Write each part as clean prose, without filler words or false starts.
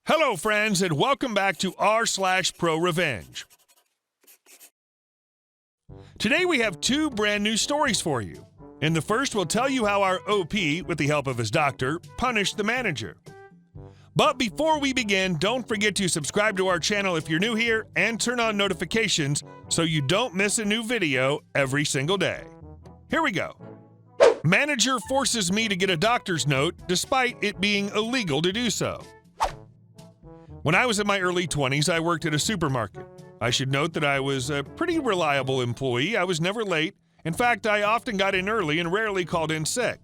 Hello, friends, and welcome back to r/ProRevenge. Today we have two brand new stories for you. In the first, we'll tell you how our OP, with the help of his doctor, punished the manager. But before we begin, don't forget to subscribe to our channel if you're new here and turn on notifications so you don't miss a new video every single day. Here we go. Manager forces me to get a doctor's note despite it being illegal to do so. When I was in my early 20s, I worked at a supermarket. I should note that I was a pretty reliable employee. I was never late. In fact, I often got in early and rarely called in sick.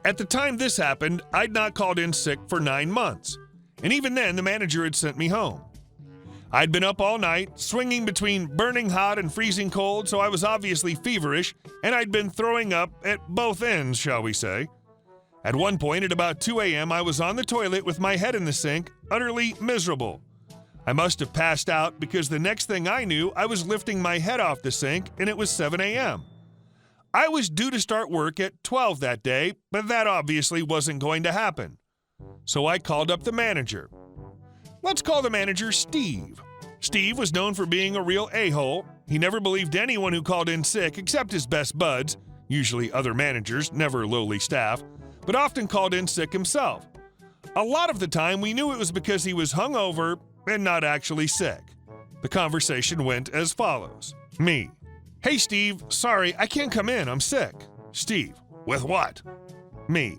At the time this happened, I'd not called in sick for 9 months. And even then, the manager had sent me home. I'd been up all night, swinging between burning hot and freezing cold, so I was obviously feverish, and I'd been throwing up at both ends, shall we say. At one point, at about 2 a.m., I was on the toilet with my head in the sink, utterly miserable. I must have passed out because the next thing I knew, I was lifting my head off the sink, and it was 7 a.m. I was due to start work at 12 that day, but that obviously wasn't going to happen. So I called up the manager. Let's call the manager Steve. Steve was known for being a real a-hole. He never believed anyone who called in sick except his best buds, usually other managers, never lowly staff, but often called in sick himself. A lot of the time, we knew it was because he was hungover and not actually sick. The conversation went as follows. Me: "Hey, Steve, sorry, I can't come in, I'm sick." Steve: "With what?" Me: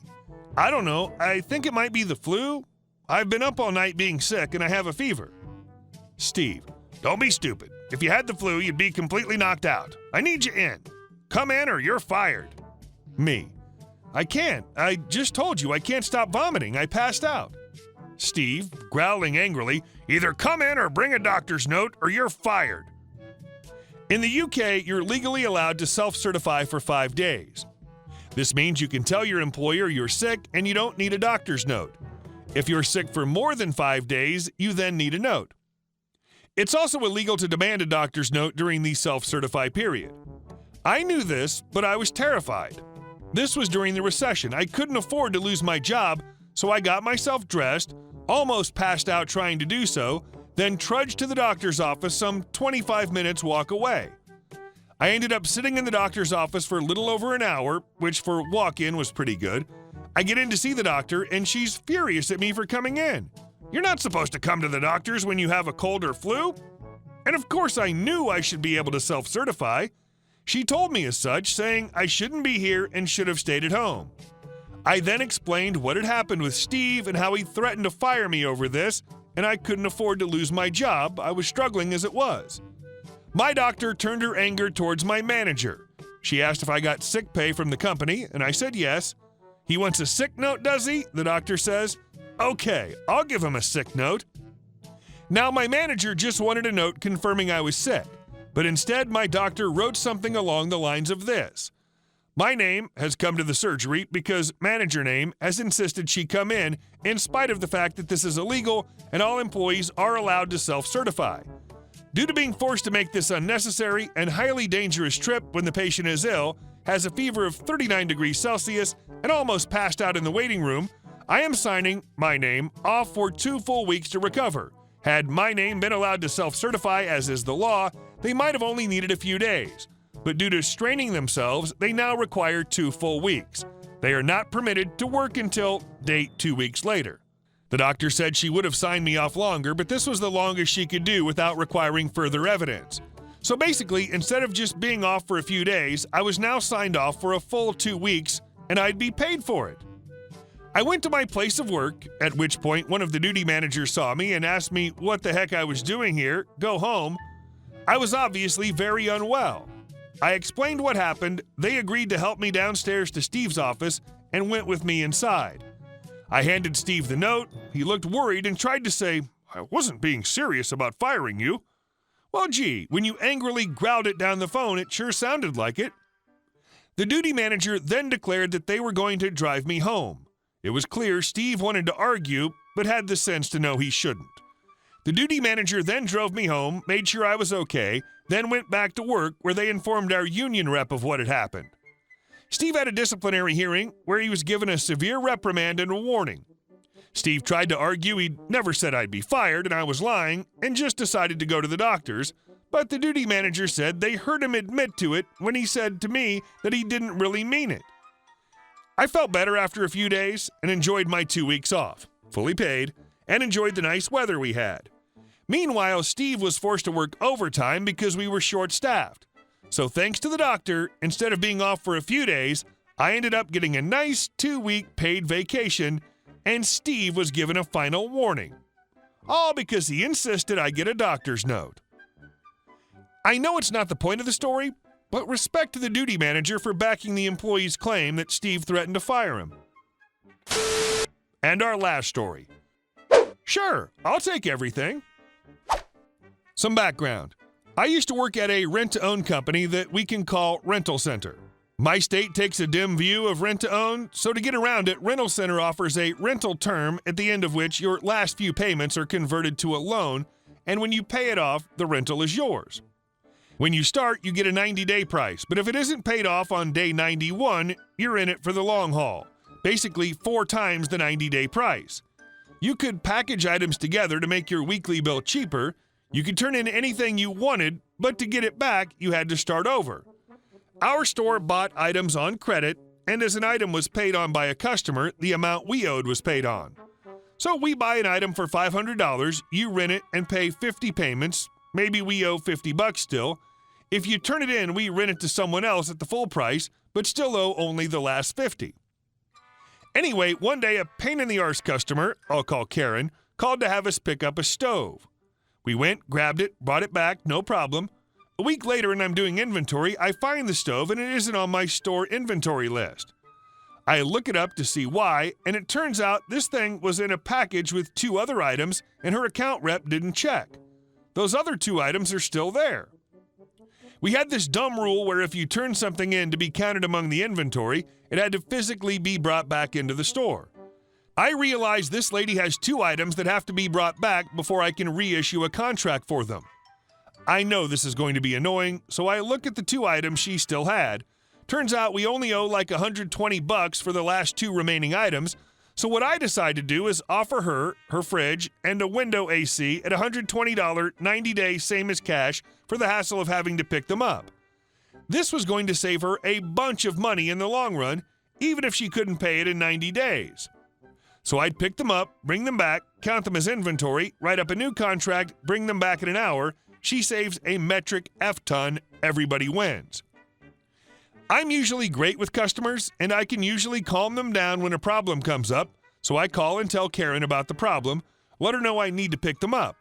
"I don't know, I think it might be the flu. I've been up all night being sick and I have a fever." Steve: "Don't be stupid. If you had the flu, you'd be completely knocked out. I need you in. Come in or you're fired." Me: "I can't. I just told you I can't stop vomiting. I passed out." Steve, growling angrily: "Either come in or bring a doctor's note or you're fired." In the UK, you're legally allowed to self-certify for 5 days. This means you can tell your employer you're sick and you don't need a doctor's note. If you're sick for more than 5 days, you then need a note. It's also illegal to demand a doctor's note during the self-certify period. I knew this, but I was terrified. This was during the recession. I couldn't afford to lose my job, so I got myself dressed, almost passed out trying to do so, then trudged to the doctor's office some 25 minutes walk away. I ended up sitting in the doctor's office for a little over an hour, which for walk-in was pretty good. I get in to see the doctor, and she's furious at me for coming in. "You're not supposed to come to the doctors when you have a cold or flu." And of course I knew I should be able to self-certify. She told me as such, saying I shouldn't be here and should have stayed at home. I then explained what had happened with Steve and how he threatened to fire me over this, and I couldn't afford to lose my job. I was struggling as it was. My doctor turned her anger towards my manager. She asked if I got sick pay from the company, and I said yes. "He wants a sick note, does he?" the doctor says. "Okay, I'll give him a sick note." Now, my manager just wanted a note confirming I was sick. But instead, my doctor wrote something along the lines of this: "My name has come to the surgery because manager name has insisted she come in spite of the fact that this is illegal and all employees are allowed to self-certify. Due to being forced to make this unnecessary and highly dangerous trip when the patient is ill, has a fever of 39 degrees Celsius, and almost passed out in the waiting room, I am signing my name off for 2 full weeks to recover. Had my name been allowed to self-certify, as is the law, they might have only needed a few days. But due to straining themselves, they now require 2 full weeks. They are not permitted to work until date 2 weeks later." The doctor said she would have signed me off longer, but this was the longest she could do without requiring further evidence. So basically, instead of just being off for a few days, I was now signed off for a full 2 weeks, and I'd be paid for it. I went to my place of work, at which point one of the duty managers saw me and asked me what the heck I was doing here, go home. I was obviously very unwell. I explained what happened, they agreed to help me downstairs to Steve's office and went with me inside. I handed Steve the note, he looked worried and tried to say, "I wasn't being serious about firing you." Well, gee, when you angrily growled it down the phone, it sure sounded like it. The duty manager then declared that they were going to drive me home. It was clear Steve wanted to argue, but had the sense to know he shouldn't. The duty manager then drove me home, made sure I was okay, then went back to work where they informed our union rep of what had happened. Steve had a disciplinary hearing where he was given a severe reprimand and a warning. Steve tried to argue he'd never said I'd be fired and I was lying and just decided to go to the doctor's, but the duty manager said they heard him admit to it when he said to me that he didn't really mean it. I felt better after a few days and enjoyed my 2 weeks off, fully paid, and enjoyed the nice weather we had. Meanwhile, Steve was forced to work overtime because we were short-staffed. So thanks to the doctor, instead of being off for a few days, I ended up getting a nice 2-week paid vacation, and Steve was given a final warning. All because he insisted I get a doctor's note. I know it's not the point of the story, but respect to the duty manager for backing the employee's claim that Steve threatened to fire him. And our last story. Sure, I'll take everything. Some background. I used to work at a rent-to-own company that we can call Rental Center. My state takes a dim view of rent-to-own, so to get around it, Rental Center offers a rental term at the end of which your last few payments are converted to a loan, and when you pay it off, the rental is yours. When you start, you get a 90-day price, but if it isn't paid off on day 91, you're in it for the long haul, basically 4 times the 90-day price. You could package items together to make your weekly bill cheaper. You could turn in anything you wanted, but to get it back, you had to start over. Our store bought items on credit, and as an item was paid on by a customer, the amount we owed was paid on. So we buy an item for $500, you rent it and pay 50 payments, maybe we owe $50 still. If you turn it in, we rent it to someone else at the full price, but still owe only the last 50. Anyway, one day a pain-in-the-arse customer, I'll call Karen, called to have us pick up a stove. We went, grabbed it, brought it back, no problem. A week later, and I'm doing inventory, I find the stove and it isn't on my store inventory list. I look it up to see why, and it turns out this thing was in a package with 2 other items and her account rep didn't check. Those other 2 items are still there. We had this dumb rule where if you turned something in to be counted among the inventory, it had to physically be brought back into the store. I realize this lady has 2 items that have to be brought back before I can reissue a contract for them. I know this is going to be annoying, so I look at the 2 items she still had. Turns out we only owe like $120 for the last 2 remaining items, so what I decide to do is offer her fridge, and a window AC at $120 90-day same as cash for the hassle of having to pick them up. This was going to save her a bunch of money in the long run, even if she couldn't pay it in 90 days. So I'd pick them up, bring them back, count them as inventory, write up a new contract, bring them back in an hour. She saves a metric F-ton, everybody wins. I'm usually great with customers, and I can usually calm them down when a problem comes up, so I call and tell Karen about the problem, let her know I need to pick them up.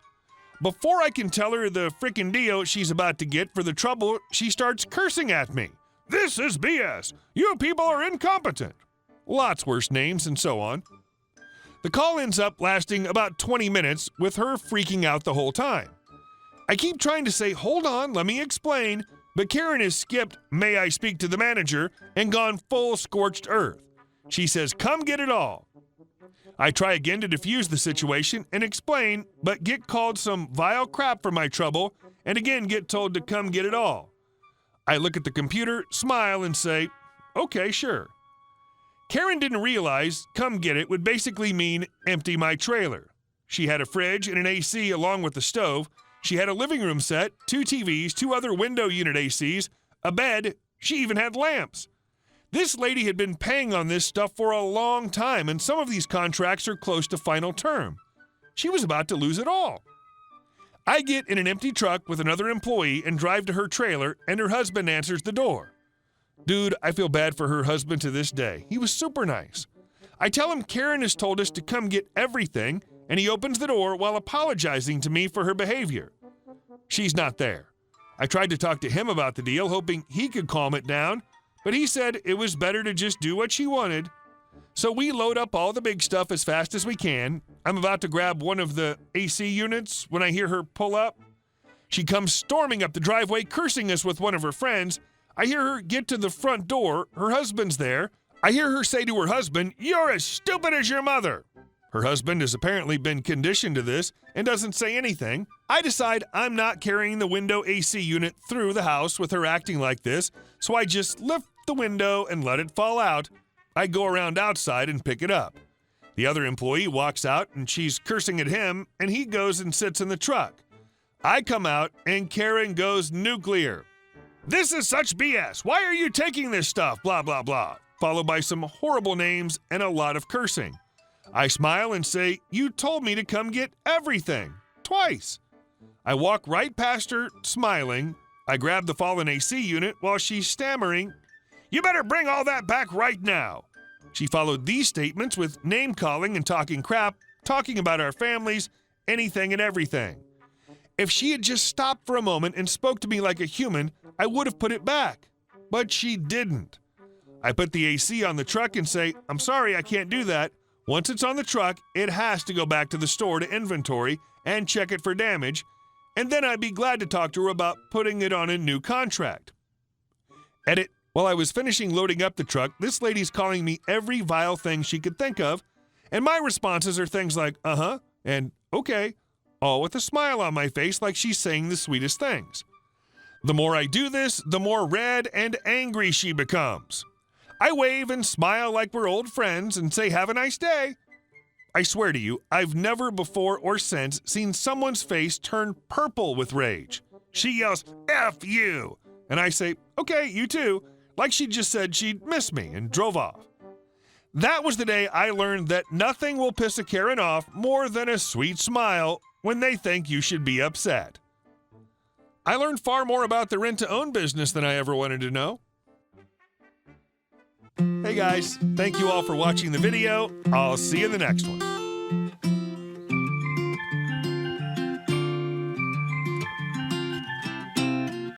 Before I can tell her the frickin' deal she's about to get for the trouble, she starts cursing at me. This is BS. You people are incompetent. Lots worse names and so on. The call ends up lasting about 20 minutes with her freaking out the whole time. I keep trying to say, hold on, let me explain, but Karen has skipped, may I speak to the manager, and gone full scorched earth. She says, come get it all. I try again to defuse the situation and explain, but get called some vile crap for my trouble, and again get told to come get it all. I look at the computer, smile, and say, okay, sure. Karen didn't realize come get it would basically mean empty my trailer. She had a fridge and an AC along with the stove. She had a living room set, 2 TVs, 2 other window unit ACs, a bed. She even had lamps. This lady had been paying on this stuff for a long time, and some of these contracts are close to final term. She was about to lose it all. I get in an empty truck with another employee and drive to her trailer, and her husband answers the door. Dude, I feel bad for her husband to this day. He was super nice. I tell him Karen has told us to come get everything, and he opens the door while apologizing to me for her behavior. She's not there. I tried to talk to him about the deal, hoping he could calm it down, but he said it was better to just do what she wanted. So we load up all the big stuff as fast as we can. I'm about to grab one of the AC units when I hear her pull up. She comes storming up the driveway, cursing us with one of her friends. I hear her get to the front door. Her husband's there. I hear her say to her husband, "You're as stupid as your mother." Her husband has apparently been conditioned to this and doesn't say anything. I decide I'm not carrying the window AC unit through the house with her acting like this, so I just lift the window and let it fall out. I go around outside and pick it up. The other employee walks out and she's cursing at him, and he goes and sits in the truck. I come out and Karen goes nuclear. "This is such BS. Why are you taking this stuff? Blah, blah, blah." Followed by some horrible names and a lot of cursing. I smile and say, "You told me to come get everything. Twice." I walk right past her, smiling. I grab the fallen AC unit while she's stammering, "You better bring all that back right now." She followed these statements with name-calling and talking crap, talking about our families, anything and everything. If she had just stopped for a moment and spoke to me like a human, I would have put it back. But she didn't. I put the AC on the truck and say, "I'm sorry, I can't do that. Once it's on the truck, it has to go back to the store to inventory and check it for damage, and then I'd be glad to talk to her about putting it on a new contract." Edit. While I was finishing loading up the truck, this lady's calling me every vile thing she could think of, and my responses are things like, "Uh-huh," and "Okay," all with a smile on my face like she's saying the sweetest things. The more I do this, the more red and angry she becomes. I wave and smile like we're old friends and say, "Have a nice day." I swear to you, I've never before or since seen someone's face turn purple with rage. She yells, "F you!" And I say, "Okay, you too," like she just said she'd miss me and drove off. That was the day I learned that nothing will piss a Karen off more than a sweet smile when they think you should be upset. I learned far more about the rent-to-own business than I ever wanted to know. Hey guys, thank you all for watching the video. I'll see you in the next one.